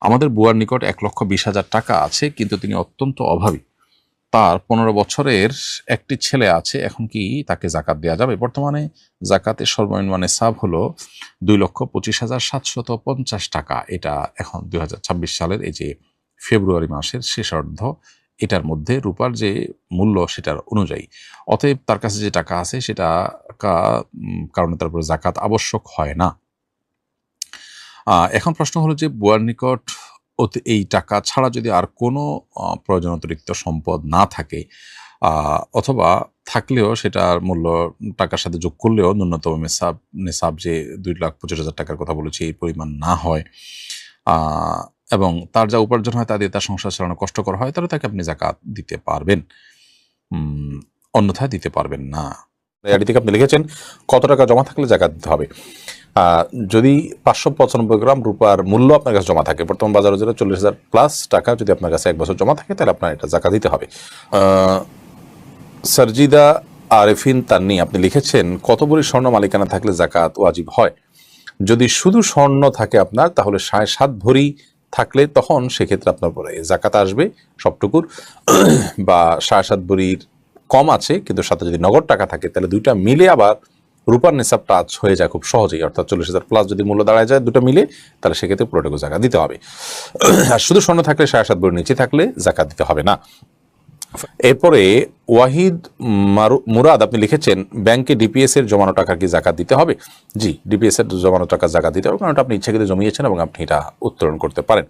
আমাদের বুয়ার নিকট 1,20,000 টাকা আছে, কিন্তু তিনি অত্যন্ত অভাবী। তার 15 বছরের একটি ছেলে আছে, এখন কি তাকে জাকাত দেওয়া যাবে? বর্তমানে জাকাতের সর্বনিম্ন নিসাব হলো 2,25,750 টাকা। এটা এখন 2026 সালের এই যে ফেব্রুয়ারি মাসের শেষার্ধ, এটার মধ্যে রূপার যে মূল্য সেটার অনুযায়ী। অতএব তার কাছে যে টাকা আছে সেটা কারণে তার উপর জাকাত আবশ্যক হয় না। এখন প্রশ্ন হলো যে বুয়ার নিকট এই টাকা ছাড়া যদি আর কোনো প্রয়োজন অতিরিক্ত সম্পদ না থাকে, অথবা থাকলেও সেটার মূল্য টাকার সাথে যোগ করলেও ন্যূনতম নেসাব যে 2,25,000 টাকার কথা বলেছি এই পরিমাণ না হয়, এবং তার যা উপার্জন হয় তা দিয়ে তার সংসার চালানো কষ্টকর হয়, তাহলে তাকে আপনি জাকাত দিতে পারবেন, অন্যথায় দিতে পারবেন না। এটি থেকে আপনি লিখেছেন কত টাকা জমা থাকলে জাকাত দিতে হবে। যদি 595 গ্রাম রূপার মূল্য আপনার কাছে জমা থাকে, বর্তমান বাজারে যেটা 40,000 প্লাস টাকা যদি আপনার কাছে 1 বছর জমা থাকে, তাহলে আপনার এটা জাকাত দিতে হবে। সারজিদা আরেফিন তান্নি আপনি লিখেছেন কত ভরি স্বর্ণ মালিকানা থাকলে জাকাত ওয়াজিব হয়? যদি শুধু স্বর্ণ থাকে আপনার, তাহলে 7.5 ভরি থাকলে তখন সেক্ষেত্রে আপনার পরে জাকাত আসবে সবটুকুর, বা 7.5 ভরির কম আছে কিন্তু সাথে যদি নগদ টাকা থাকে, তাহলে দুইটা মিলে আবার রূপার নিসাব টাচ হয়ে যায় খুব সহজেই, অর্থাৎ 40,000 প্লাস যদি মূল্য দাঁড়ায় যায় দুটো মিলে, তাহলে সেক্ষেত্রে পুরোটুকু জাকাত দিতে হবে। আর শুধু স্বর্ণ থাকলে 7.5 ভরির নিচে থাকলে জাকাত দিতে হবে না। এরপরে ওয়াহিদ মুরাদ আপনি লিখেছেন ব্যাংকে ডিপিএস এর জমানো টাকা কি জাকাত দিতে হবে? জি, ডিপিএস এর জমানো টাকা জাকাত দিতে হবে, কারণ আপনি ইচ্ছাকৃত জমিয়েছেন এবং আপনি এটা উত্তোলন করতে পারেন।